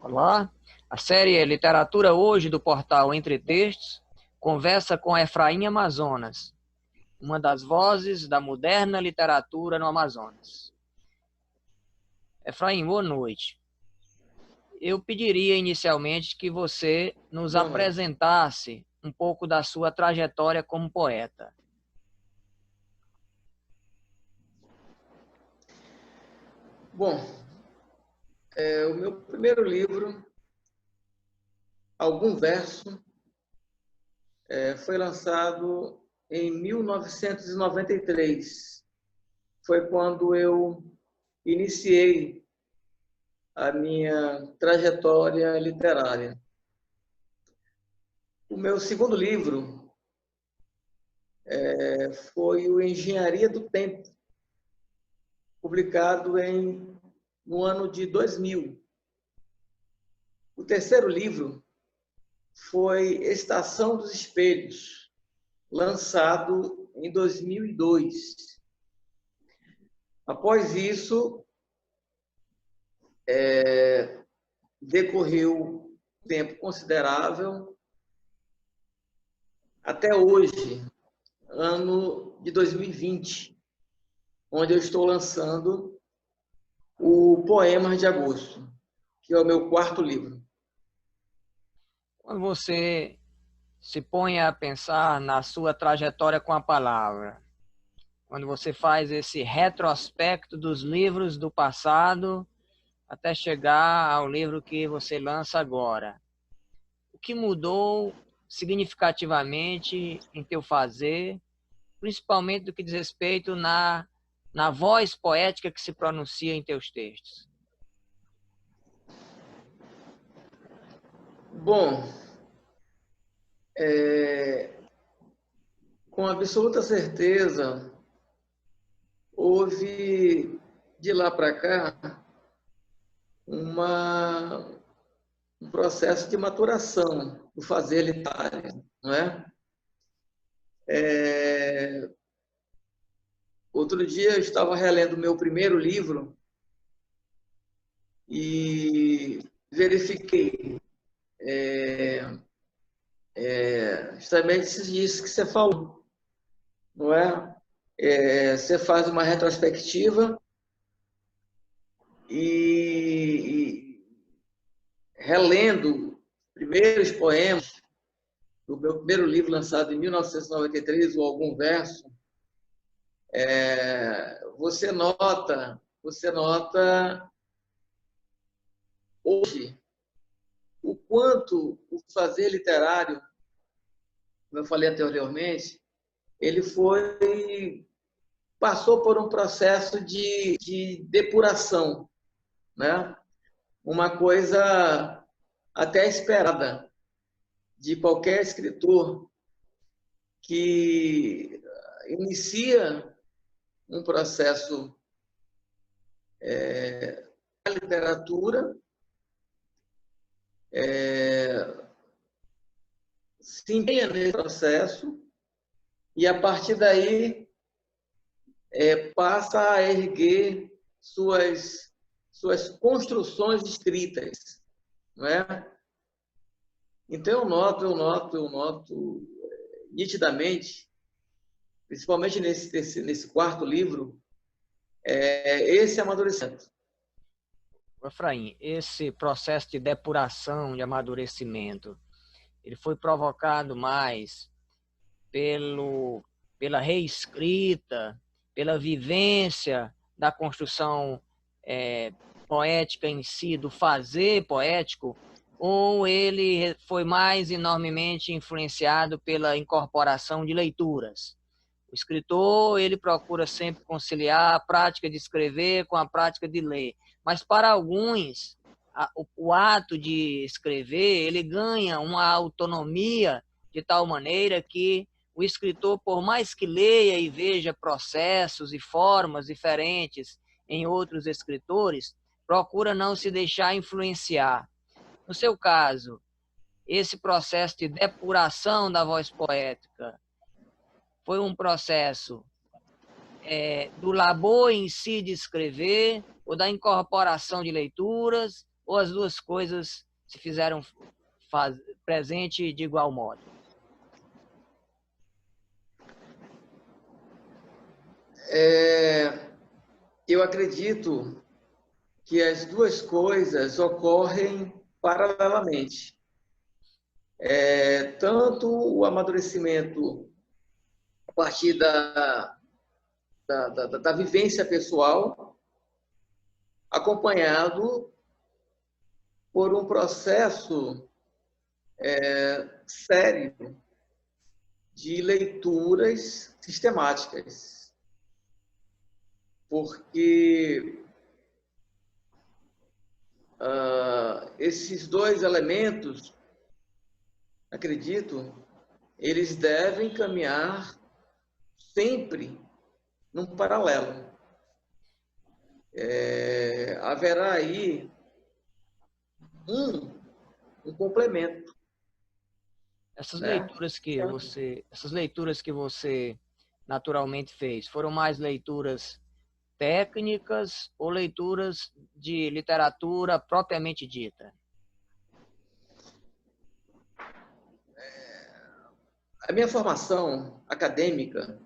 Olá, a série Literatura Hoje do portal Entre Textos conversa com Efraim Amazonas, uma das vozes da moderna literatura no Amazonas. Efraim, boa noite. Eu pediria inicialmente que você nos Boa noite. apresentasse um pouco da sua trajetória como poeta. Bom, o meu primeiro livro, Algum Verso, foi lançado em 1993. Foi quando eu iniciei a minha trajetória literária. O meu segundo livro foi o Engenharia do Tempo, publicado no ano de 2000. O terceiro livro foi Estação dos Espelhos, lançado em 2002. Após isso, decorreu um tempo considerável, até hoje, ano de 2020, onde eu estou lançando o Poemas de Agosto, que é o meu quarto livro. Quando você se põe a pensar na sua trajetória com a palavra, quando você faz esse retrospecto dos livros do passado até chegar ao livro que você lança agora, o que mudou significativamente em teu fazer, principalmente do que diz respeito na voz poética que se pronuncia em teus textos? Bom, com absoluta certeza, houve de lá para cá um processo de maturação do fazer literário, não é? Outro dia eu estava relendo o meu primeiro livro e verifiquei justamente isso que você falou, não é? Você faz uma retrospectiva e relendo primeiros poemas do meu primeiro livro lançado em 1993, o Algum Verso, você nota hoje o quanto o fazer literário, como eu falei anteriormente, ele passou por um processo de depuração, né? Uma coisa até esperada de qualquer escritor que inicia um processo na literatura, se empenha nesse processo e, a partir daí, passa a erguer suas construções escritas, não é? Então, eu noto nitidamente, principalmente nesse quarto livro, esse amadurecimento. Efraim, esse processo de depuração, de amadurecimento, ele foi provocado mais pela reescrita, pela vivência da construção poética em si, do fazer poético, ou ele foi mais enormemente influenciado pela incorporação de leituras? O escritor, ele procura sempre conciliar a prática de escrever com a prática de ler, mas para alguns, o ato de escrever, ele ganha uma autonomia de tal maneira que o escritor, por mais que leia e veja processos e formas diferentes em outros escritores, procura não se deixar influenciar. No seu caso, esse processo de depuração da voz poética foi um processo do labor em si de escrever, ou da incorporação de leituras, ou as duas coisas se fizeram presente de igual modo? Eu acredito que as duas coisas ocorrem paralelamente. Tanto o amadurecimento a partir da vivência pessoal, acompanhado por um processo sério de leituras sistemáticas. Porque esses dois elementos, acredito, eles devem caminhar sempre num paralelo. Haverá aí um complemento. Essas Né? leituras que você naturalmente fez, foram mais leituras técnicas ou leituras de literatura propriamente dita? A minha formação acadêmica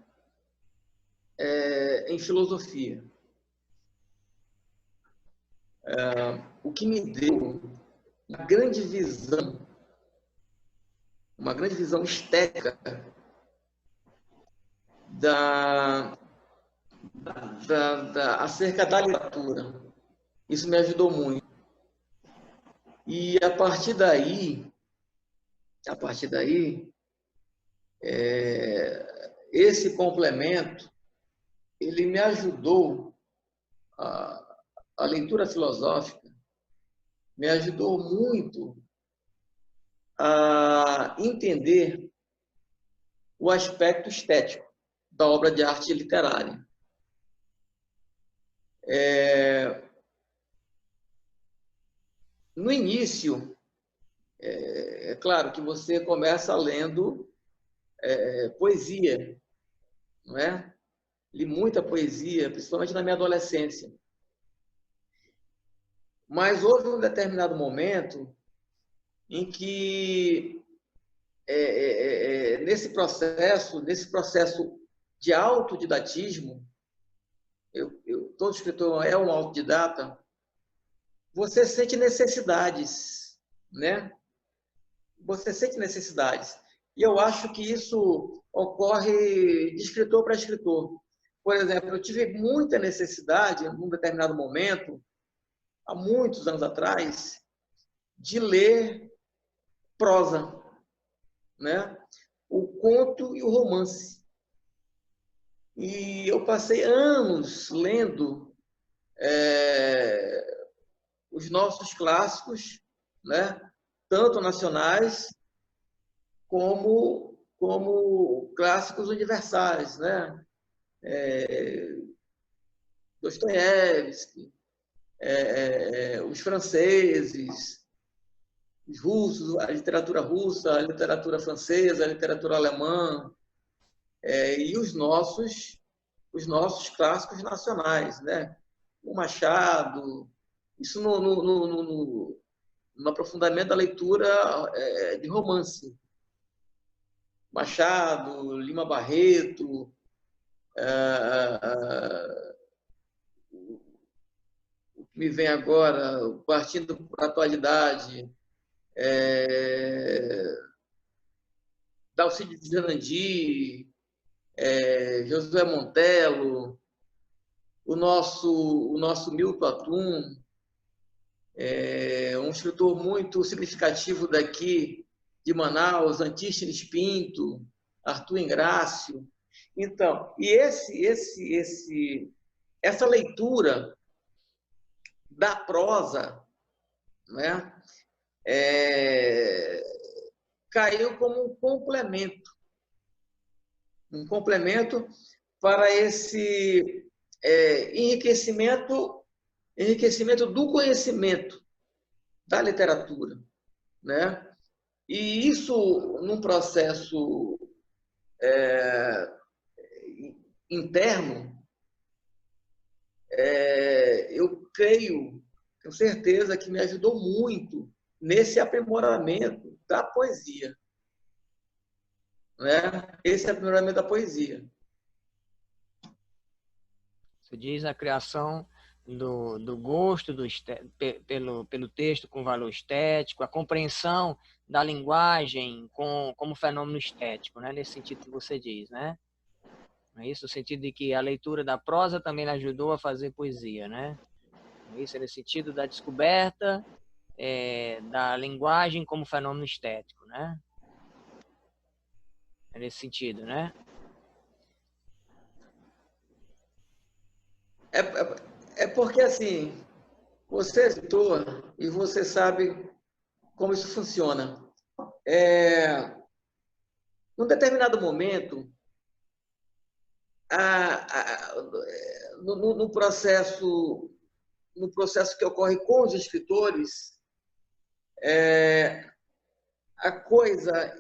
é em filosofia. O que me deu uma grande visão estética acerca da literatura. Isso me ajudou muito. E a partir daí, esse complemento, ele me ajudou, a leitura filosófica me ajudou muito a entender o aspecto estético da obra de arte literária. No início, é claro que você começa lendo poesia, não é? Li muita poesia, principalmente na minha adolescência. Mas houve um determinado momento em que, nesse processo de autodidatismo, todo escritor é um autodidata, você sente necessidades, né? Você sente necessidades. E eu acho que isso ocorre de escritor para escritor. Por exemplo, eu tive muita necessidade, em um determinado momento, há muitos anos atrás, de ler prosa, né? O conto e o romance. E eu passei anos lendo os nossos clássicos, né? Tanto nacionais como clássicos universais, né? Dostoiévski, os franceses, os russos, a literatura russa, a literatura francesa, a literatura alemã, e os nossos clássicos nacionais, né? O Machado, isso no aprofundamento da leitura de romance. Machado, Lima Barreto, o que me vem agora, partindo para a atualidade, Dalcídio de Janandi, Josué Montelo, o nosso Milton Atum, um escritor muito significativo daqui de Manaus, Antístenes Pinto, Arthur Ingrácio. Então, e essa leitura da prosa, né, caiu como um complemento para esse enriquecimento do conhecimento da literatura, né? E isso, num processo interno, eu creio tenho certeza que me ajudou muito nesse aprimoramento da poesia, né? Esse aprimoramento da poesia. Você diz a criação do gosto pelo texto com valor estético, a compreensão da linguagem como fenômeno estético, né? Nesse sentido que você diz, né? É isso, no sentido de que a leitura da prosa também ajudou a fazer poesia, né? Isso é nesse sentido da descoberta da linguagem como fenômeno estético, né? É nesse sentido, né? É porque, assim, você é escritor e você sabe como isso funciona. Num determinado momento, no processo que ocorre com os escritores, a coisa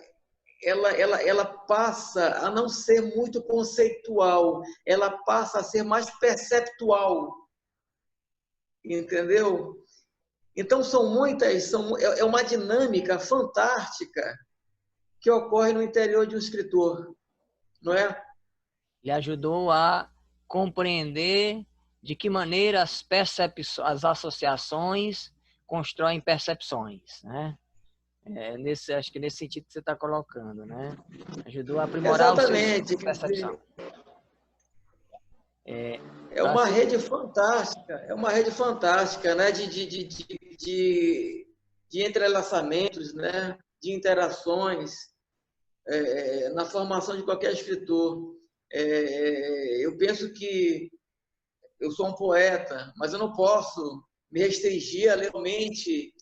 ela passa a não ser muito conceitual, ela passa a ser mais perceptual, entendeu? Então é uma dinâmica fantástica que ocorre no interior de um escritor, não é? Ele ajudou a compreender de que maneira as associações constroem percepções, né? Acho que nesse sentido que você está colocando, né? Ajudou a aprimorar o seu Exatamente. sua percepção. É uma rede fantástica, né? De entrelaçamentos, né? De interações na formação de qualquer escritor. Eu penso que eu sou um poeta, mas eu não posso me restringir a ler somente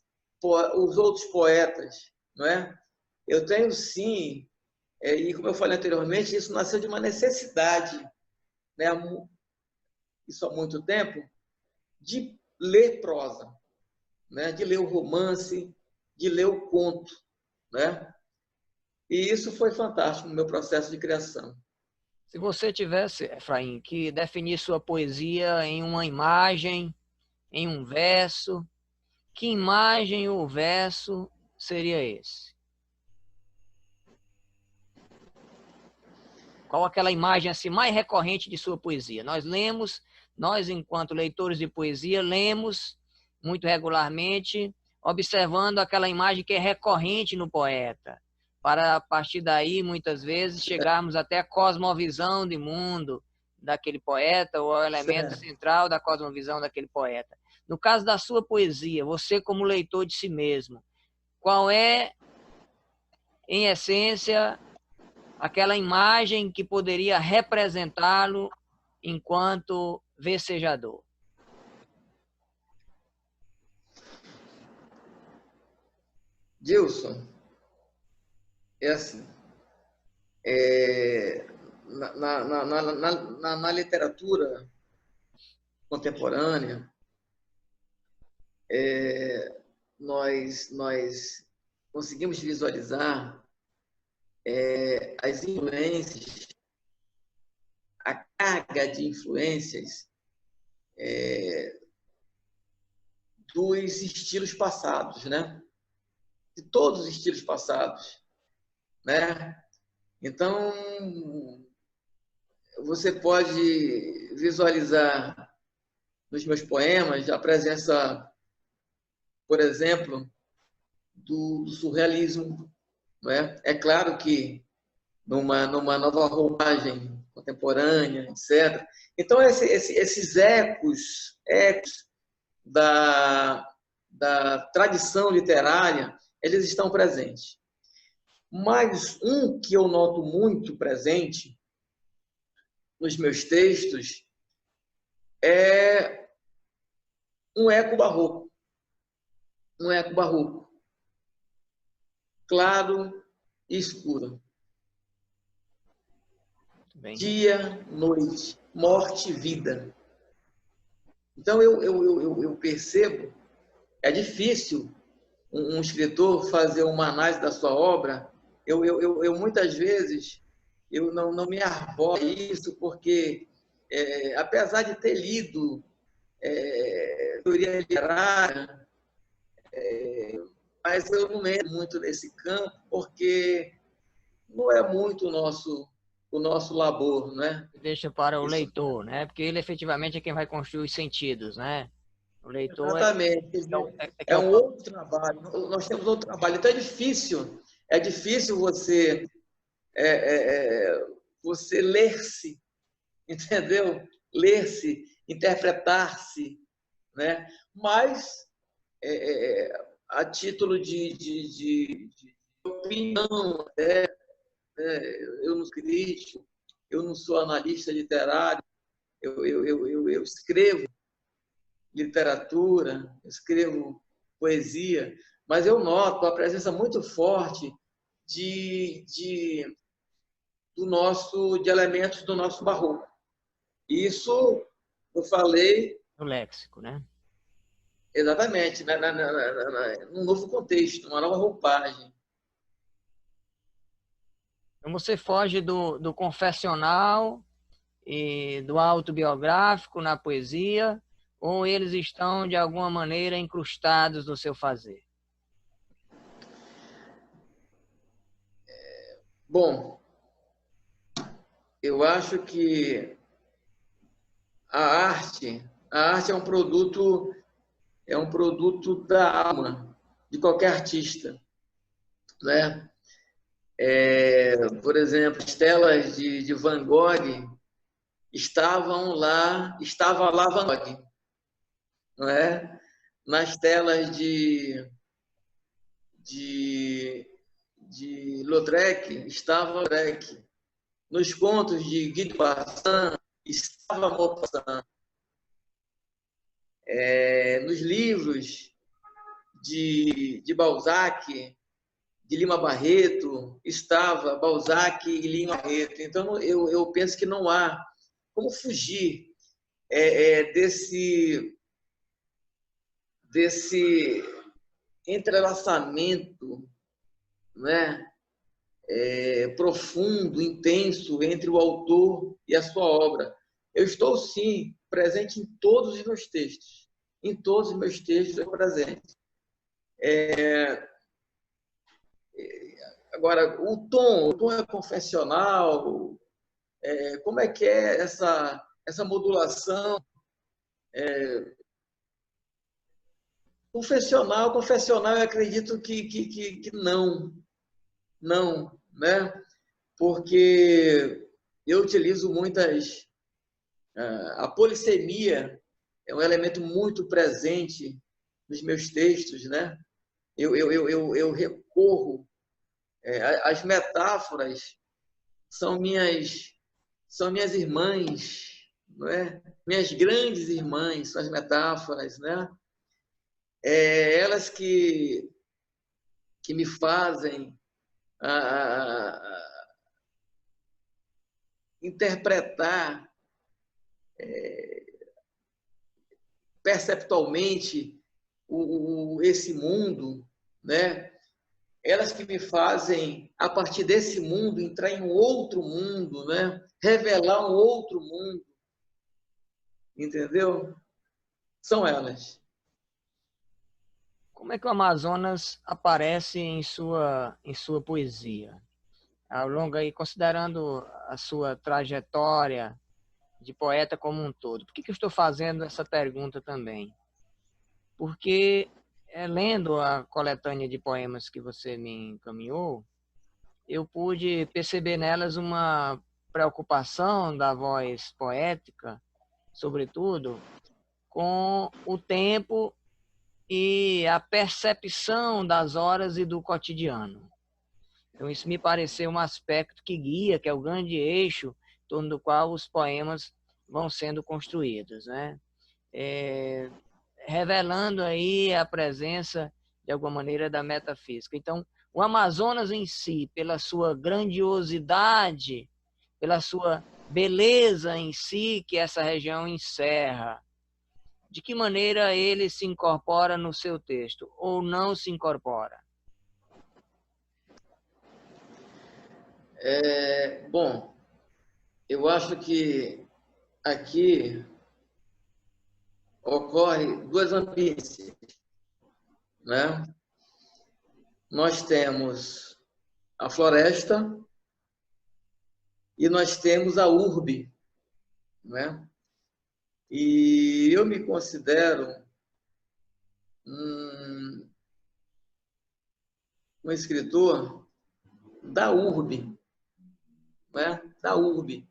os outros poetas, não é? Eu tenho sim, e como eu falei anteriormente, isso nasceu de uma necessidade, né? Isso há muito tempo, de ler prosa, né? De ler o romance, de ler o conto, né? E isso foi fantástico no meu processo de criação. Se você tivesse, Efraim, que definir sua poesia em uma imagem, em um verso, que imagem ou verso seria esse? Qual aquela imagem assim mais recorrente de sua poesia? Nós enquanto leitores de poesia, lemos muito regularmente, observando aquela imagem que é recorrente no poeta, para a partir daí, muitas vezes, chegarmos até a cosmovisão de mundo daquele poeta, ou o elemento central da cosmovisão daquele poeta. No caso da sua poesia, você como leitor de si mesmo, qual é, em essência, aquela imagem que poderia representá-lo enquanto versejador? Gilson, é assim, na literatura contemporânea, nós conseguimos visualizar as influências, a carga de influências dos estilos passados, né? De todos os estilos passados, né? Então, você pode visualizar nos meus poemas a presença, por exemplo, do surrealismo, não é? É claro que numa nova roupagem contemporânea, etc. Então, esses ecos da tradição literária, eles estão presentes. Mas um que eu noto muito presente nos meus textos é um eco barroco. Um eco barroco. Claro e escuro. Bem. Dia, noite, morte, vida. Então, eu percebo, é difícil um escritor fazer uma análise da sua obra. Eu muitas vezes, eu não me arboro isso, porque, apesar de ter lido teoria literária, mas eu não entro muito nesse campo porque não é muito o nosso labor, né? Deixa para o Isso, leitor, né? Porque ele efetivamente é quem vai construir os sentidos, né? O leitor exatamente. que é É o um outro trabalho. Nós temos outro trabalho. Então é difícil você ler-se, entendeu? Ler-se, interpretar-se, né? Mas a título de opinião, eu não sou crítico, eu não sou analista literário, eu escrevo literatura, escrevo poesia, mas eu noto a presença muito forte de de elementos do nosso barroco. Isso eu falei do léxico, né? exatamente num novo contexto, uma nova roupagem. Então você foge do confessional e do autobiográfico na poesia, ou eles estão de alguma maneira incrustados no seu fazer? Bom, eu acho que a arte é um produto da alma de qualquer artista, né? Por exemplo, as telas de Van Gogh estava lá Van Gogh, não é? Nas telas de, de Lautrec estava Lautrec, nos contos de Guy de Maupassant estava Maupassant, nos livros de Balzac, de Lima Barreto, estava Balzac e Lima Barreto. Então, eu penso que não há como fugir desse entrelaçamento, né? Profundo, intenso entre o autor e a sua obra. Eu estou, sim, presente em todos os meus textos. Em todos os meus textos eu estou presente. Agora, o tom é confessional, como é que é essa modulação? Confessional, eu acredito que não, né? Porque eu utilizo muitas. A polissemia é um elemento muito presente nos meus textos, né? Eu recorro. As metáforas são minhas irmãs, não é? Minhas grandes irmãs são as metáforas, né? Elas que me fazem interpretar perceptualmente esse mundo, né? Elas que me fazem, a partir desse mundo, entrar em um outro mundo, né? Revelar um outro mundo, entendeu? São elas. Como é que o Amazonas aparece em sua poesia? Ao longo aí, considerando a sua trajetória de poeta como um todo. Por que eu estou fazendo essa pergunta também? Porque, lendo a coletânea de poemas que você me encaminhou, eu pude perceber nelas uma preocupação da voz poética, sobretudo, com o tempo e a percepção das horas e do cotidiano. Então, isso me pareceu um aspecto que guia, que é o grande eixo em torno do qual os poemas vão sendo construídos, né? Revelando aí a presença, de alguma maneira, da metafísica. Então, o Amazonas em si, pela sua grandiosidade, pela sua beleza em si, que essa região encerra, de que maneira ele se incorpora no seu texto, ou não se incorpora? Bom, eu acho que aqui ocorre duas ambiências, né? Nós temos a floresta e nós temos a urbe, né? E eu me considero um escritor da urbe, né? Da urbe.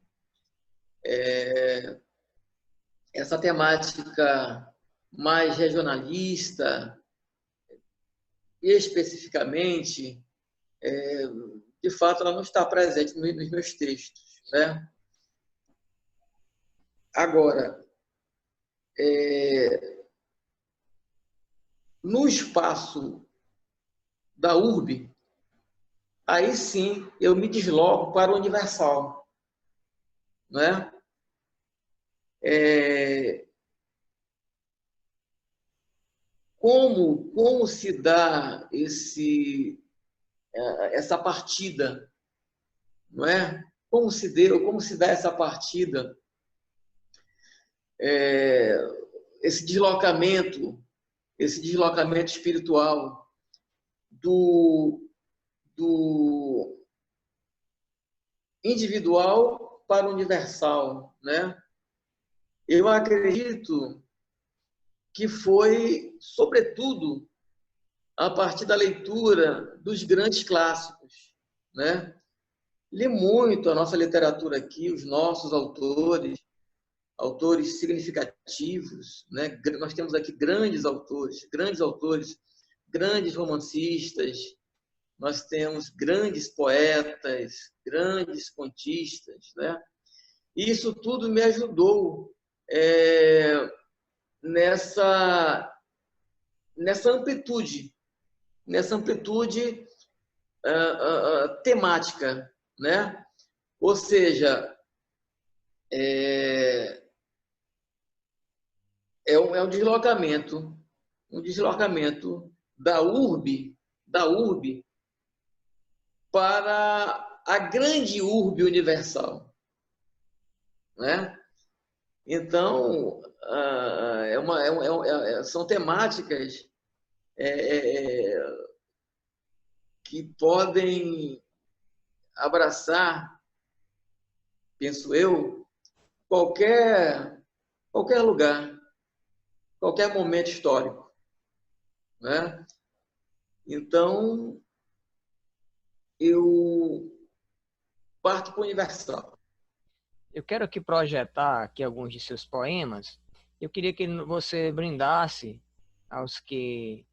Essa temática mais regionalista, especificamente, de fato, ela não está presente nos meus textos, né? Agora, no espaço da urbe, aí sim eu me desloco para o universal, né? Como se dá essa partida, não é? Como se deu, como se dá essa partida, esse deslocamento espiritual do individual para o universal, né? Eu acredito que foi, sobretudo, a partir da leitura dos grandes clássicos, né? Li muito a nossa literatura aqui, os nossos autores significativos, né? Nós temos aqui grandes autores, grandes romancistas, nós temos grandes poetas, grandes contistas, né? E isso tudo me ajudou nessa amplitude, temática, né? Ou seja, é um deslocamento da urbe para a grande urbe universal, né? Então, são temáticas que podem abraçar, penso eu, qualquer lugar, qualquer momento histórico, né? Então, eu parto para o universal. Eu quero aqui projetar aqui alguns de seus poemas. Eu queria que você brindasse aos que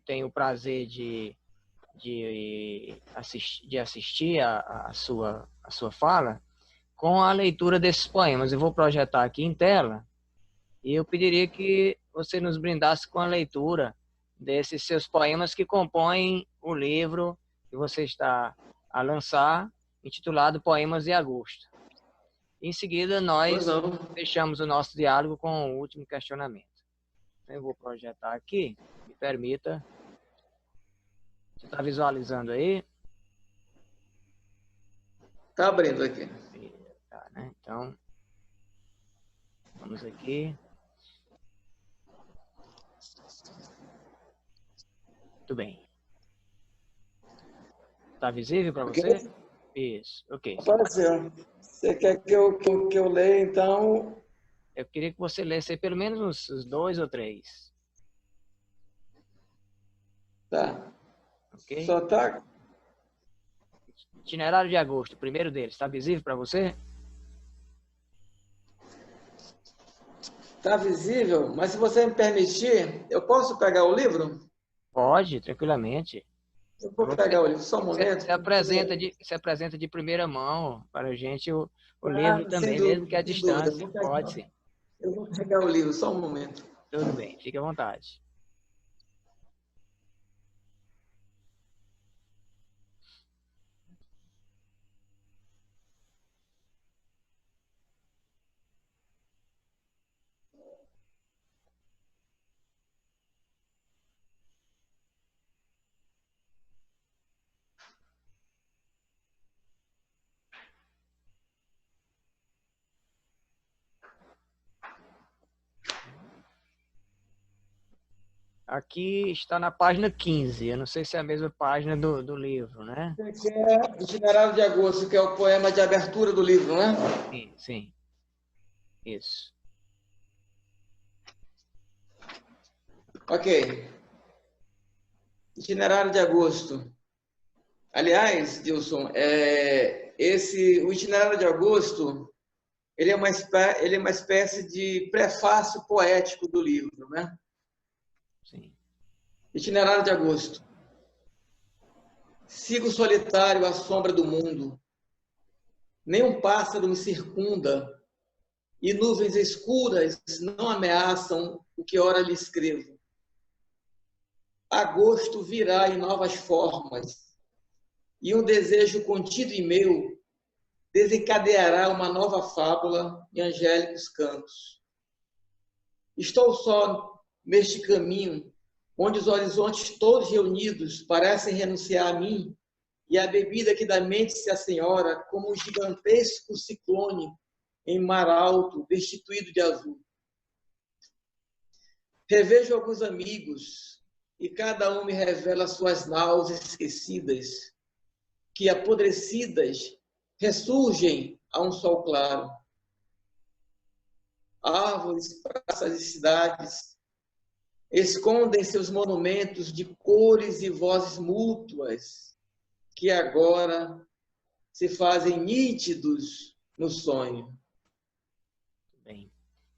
têm o prazer de assistir a sua fala com a leitura desses poemas. Eu vou projetar aqui em tela e eu pediria que você nos brindasse com a leitura desses seus poemas que compõem o livro que você está a lançar, intitulado Poemas de Agosto. Em seguida, nós fechamos o nosso diálogo com o último questionamento. Eu vou projetar aqui, me permita. Você está visualizando aí? Está abrindo aqui. Tá, né? Então, vamos aqui. Muito bem. Está visível para você? Isso, ok. Apareceu. Você quer que eu leia, então? Eu queria que você lesse aí pelo menos uns 2 ou 3. Tá. Ok? Só tá. Itinerário de Agosto, o primeiro deles. Está visível para você? Tá visível, mas se você me permitir, eu posso pegar o livro? Pode, tranquilamente. Eu vou pegar o livro, só um Você, momento. você apresenta de primeira mão para a gente o livro Sem também, mesmo que dúvida, à sem dúvida. distância. Pode sim. Eu vou pegar o livro, só um momento. Tudo bem, fique à vontade. Aqui está na página 15. Eu não sei se é a mesma página do livro, né? Esse é Itinerário de Agosto, que é o poema de abertura do livro, né? Sim, sim. Isso. Ok. Itinerário de Agosto. Aliás, Dilson, o Itinerário de Agosto, ele é uma espécie de prefácio poético do livro, né? Sim. Itinerário de Agosto. Sigo solitário à sombra do mundo. Nenhum pássaro me circunda e nuvens escuras não ameaçam o que ora lhe escrevo. Agosto virá em novas formas e um desejo contido em meu desencadeará uma nova fábula em angélicos cantos. Estou só neste caminho, onde os horizontes todos reunidos parecem renunciar a mim, e a bebida que da mente se assenhora como um gigantesco ciclone em mar alto, destituído de azul. Revejo alguns amigos, e cada um me revela suas náuseas esquecidas, que apodrecidas ressurgem a um sol claro. Árvores, praças e cidades escondem seus monumentos de cores e vozes mútuas que agora se fazem nítidos no sonho. Bem.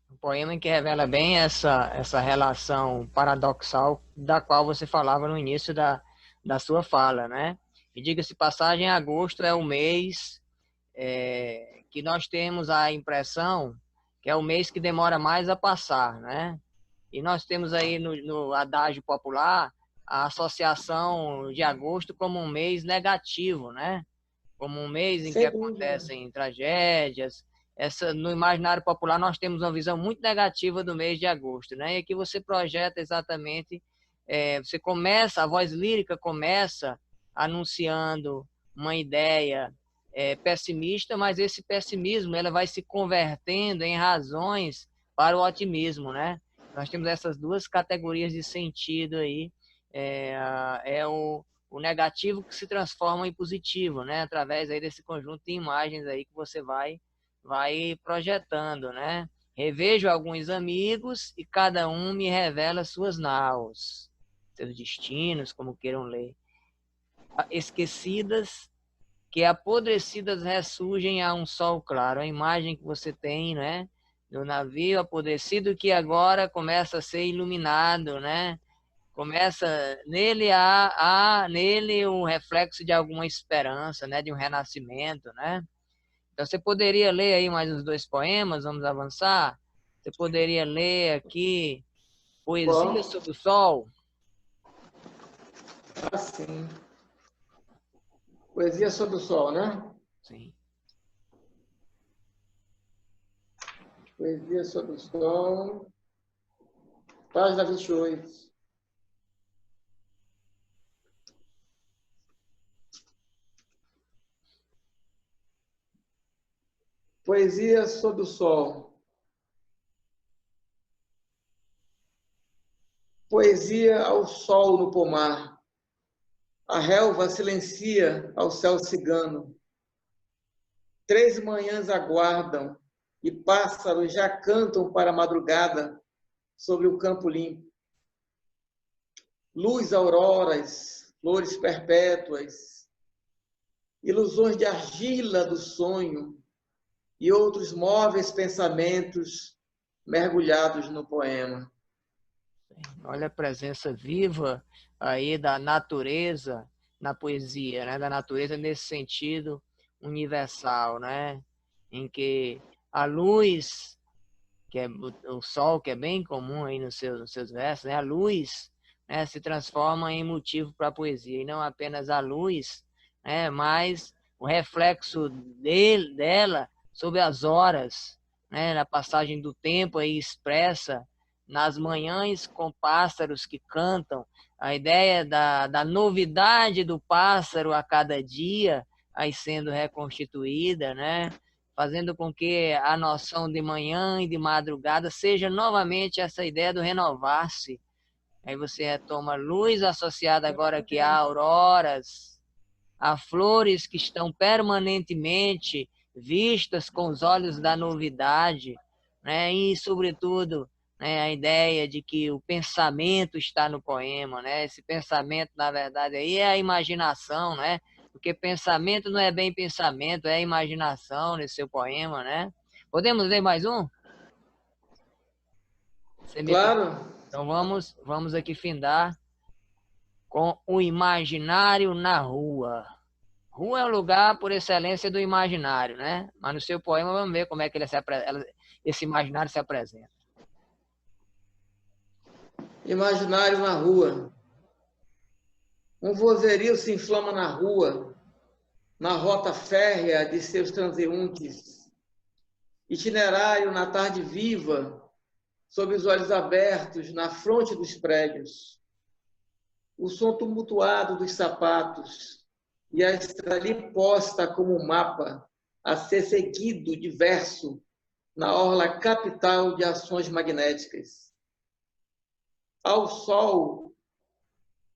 Um poema que revela bem essa relação paradoxal da qual você falava no início da sua fala, né? E diga-se de passagem, agosto é o mês que nós temos a impressão que é o mês que demora mais a passar, né? E nós temos aí no adágio popular a associação de agosto como um mês negativo, né? Como um mês em que Sem dúvida. acontecem tragédias. No imaginário popular nós temos uma visão muito negativa do mês de agosto, né? E aqui você projeta exatamente, você começa, a voz lírica começa anunciando uma ideia pessimista, mas esse pessimismo ela vai se convertendo em razões para o otimismo, né? Nós temos essas duas categorias de sentido aí, o negativo que se transforma em positivo, né? Através aí desse conjunto de imagens aí que você vai projetando, né? Revejo alguns amigos e cada um me revela suas naus, seus destinos, como queiram ler. Esquecidas, que apodrecidas ressurgem a um sol claro. A imagem que você tem, né? Do navio apodrecido que agora começa a ser iluminado, né? Começa nele um reflexo de alguma esperança, né? De um renascimento, né? Então você poderia ler aí mais uns dois poemas, vamos avançar? Você poderia ler aqui Poesia Bom, sob o Sol? assim. Poesia sob o sol, né? Sim. Poesia sob o sol. Página 28. Poesia sob o sol. Poesia ao sol no pomar. A relva silencia ao céu cigano. 3 manhãs aguardam e pássaros já cantam para a madrugada sobre o campo limpo. Luz, auroras, flores perpétuas, ilusões de argila do sonho e outros móveis pensamentos mergulhados no poema. Olha a presença viva aí da natureza na poesia, né? Da natureza nesse sentido universal, né? Em que a luz, que é o sol, que é bem comum aí nos seus versos, né? A luz, né, se transforma em motivo para a poesia, e não apenas a luz, né, mas o reflexo dela sobre as horas, né, na passagem do tempo aí expressa nas manhãs com pássaros que cantam, a ideia da novidade do pássaro a cada dia aí sendo reconstituída, né? Fazendo com que a noção de manhã e de madrugada seja novamente essa ideia do renovar-se, Aí você retoma luz associada agora aqui a auroras, a flores que estão permanentemente vistas com os olhos da novidade, né? E, sobretudo, né, a ideia de que o pensamento está no poema, né? Esse pensamento, na verdade, aí é a imaginação, né? Porque pensamento não é bem pensamento, é a imaginação nesse seu poema, né? Podemos ler mais um? Você me... Claro. Então vamos aqui findar com o imaginário na rua. Rua é o lugar por excelência do imaginário, né? Mas no seu poema vamos ver como é que esse imaginário se apresenta. Imaginário na rua. Um vozerio se inflama na rua, na rota férrea de seus transeuntes. Itinerário na tarde viva, sob os olhos abertos, na fronte dos prédios. O som tumultuado dos sapatos e a estrada ali posta como um mapa a ser seguido diverso na orla capital de ações magnéticas. Ao sol,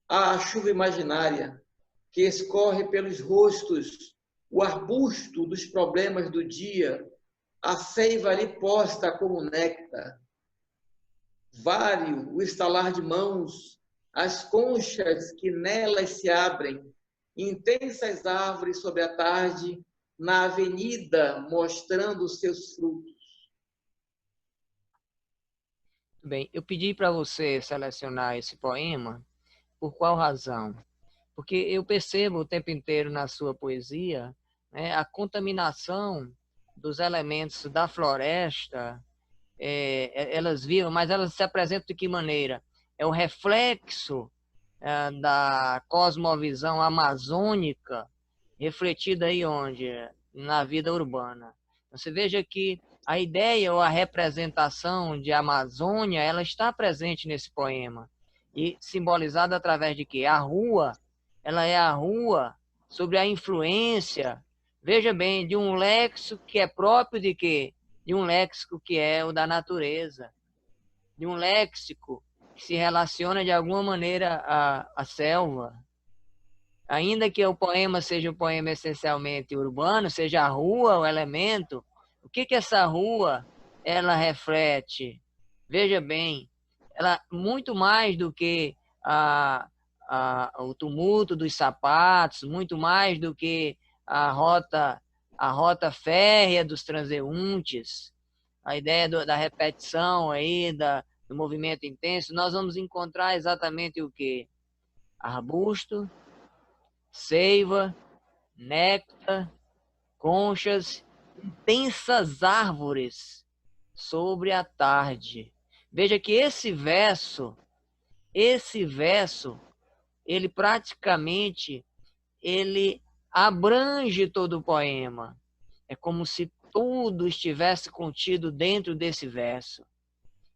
há a chuva imaginária que escorre pelos rostos, o arbusto dos problemas do dia, a seiva ali posta como néctar. Vário o estalar de mãos, as conchas que nelas se abrem, intensas árvores sobre a tarde, na avenida mostrando os seus frutos. Bem, eu pedi para você selecionar esse poema, por qual razão? Porque eu percebo o tempo inteiro na sua poesia, né, a contaminação dos elementos da floresta, elas viram, mas elas se apresentam de que maneira? É o reflexo da cosmovisão amazônica refletida aí onde? Na vida urbana. Você veja que a ideia ou a representação de Amazônia, ela está presente nesse poema e simbolizada através de quê? A rua, ela é a rua sobre a influência, veja bem, de um léxico que é próprio de quê? De um léxico que é o da natureza, de um léxico que se relaciona de alguma maneira à selva. Ainda que o poema seja um poema essencialmente urbano, seja a rua o elemento, o que essa rua ela reflete? Veja bem, ela muito mais do que o tumulto dos sapatos, muito mais do que a rota férrea dos transeuntes, a ideia da repetição aí, do movimento intenso, nós vamos encontrar exatamente o que? Arbusto, seiva, néctar, conchas, intensas árvores sobre a tarde. Veja que esse verso, ele praticamente ele abrange todo o poema. É como se tudo estivesse contido dentro desse verso.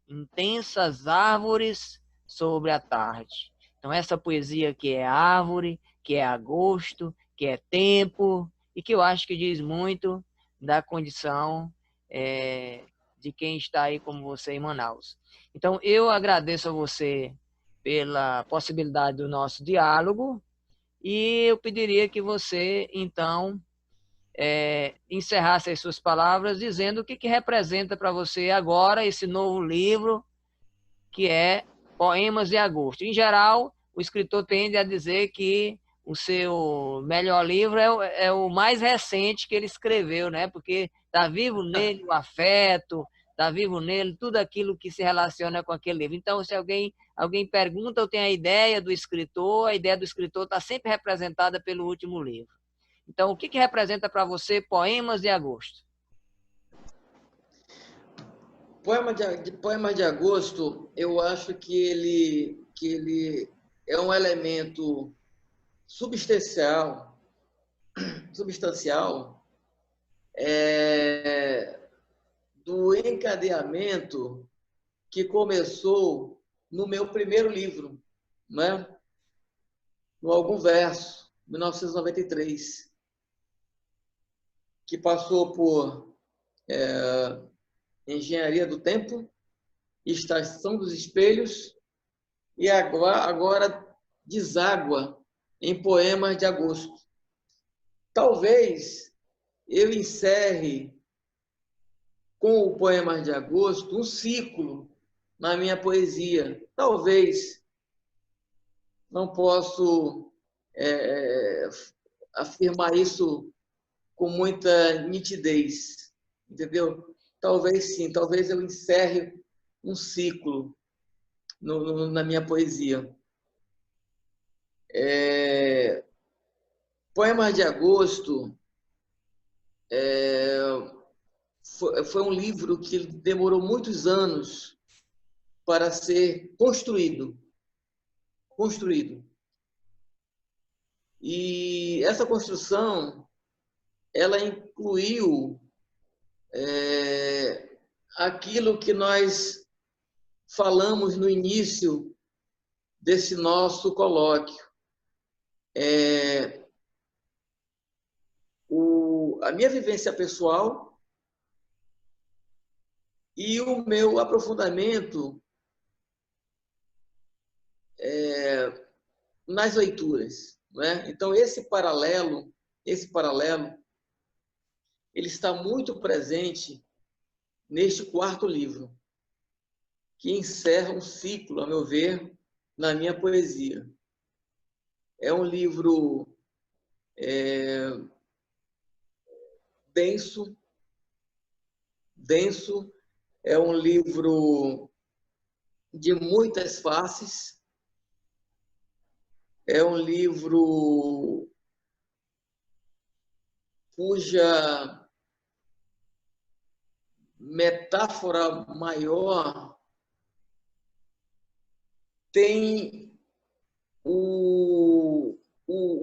Intensas árvores sobre a tarde. Então, essa poesia que é árvore, que é agosto, que é tempo, e que eu acho que diz muito da condição de quem está aí como você em Manaus. Então, eu agradeço a você pela possibilidade do nosso diálogo e eu pediria que você, então, encerrasse as suas palavras dizendo o que representa para você agora esse novo livro, que é Poemas de Agosto. Em geral, o escritor tende a dizer que o seu melhor livro é o mais recente que ele escreveu, né? Porque está vivo nele o afeto, está vivo nele tudo aquilo que se relaciona com aquele livro. Então, se alguém pergunta ou tem a ideia do escritor, a ideia do escritor está sempre representada pelo último livro. Então, o que representa para você Poemas de Agosto? Poemas de Agosto, eu acho que ele é um elemento substancial do encadeamento que começou no meu primeiro livro, né? No Algum Verso, 1993, que passou por Engenharia do Tempo, Estação dos Espelhos e agora deságua em Poemas de Agosto. Talvez eu encerre com o Poemas de Agosto um ciclo na minha poesia. Talvez, não posso afirmar isso com muita nitidez, entendeu? Talvez sim, talvez eu encerre um ciclo na minha poesia. Poemas de Agosto foi um livro que demorou muitos anos para ser construído. E essa construção, ela incluiu aquilo que nós falamos no início desse nosso colóquio. A minha vivência pessoal e o meu aprofundamento nas leituras, né? Então, esse paralelo, ele está muito presente neste quarto livro, que encerra um ciclo, a meu ver, na minha poesia. É um livro denso, é um livro de muitas faces, é um livro cuja metáfora maior tem o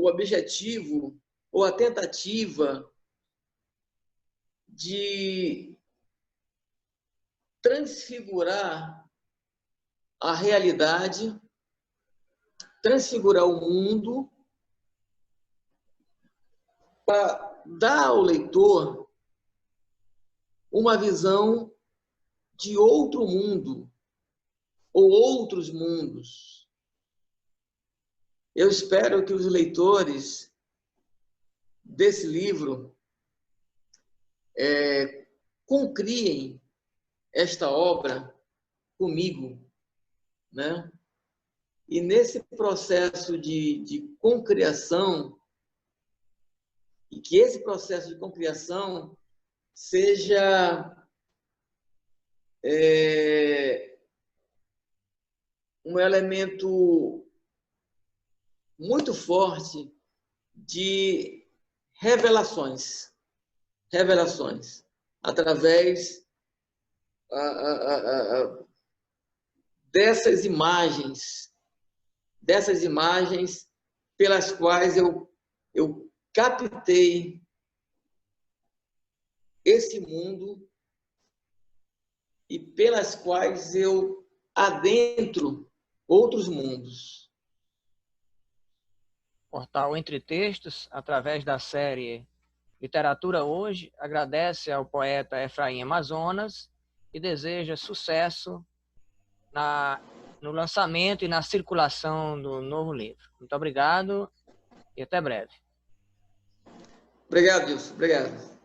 objetivo ou a tentativa de transfigurar a realidade, transfigurar o mundo, para dar ao leitor uma visão de outro mundo ou outros mundos. Eu espero que os leitores desse livro concriem esta obra comigo, né? E nesse processo de concriação, e que esse processo de concriação seja um elemento muito forte de revelações, através dessas imagens pelas quais eu captei esse mundo e pelas quais eu adentro outros mundos. Portal Entre Textos, através da série Literatura Hoje, agradece ao poeta Efraim Amazonas e deseja sucesso no lançamento e na circulação do novo livro. Muito obrigado e até breve. Obrigado, Dilson. Obrigado.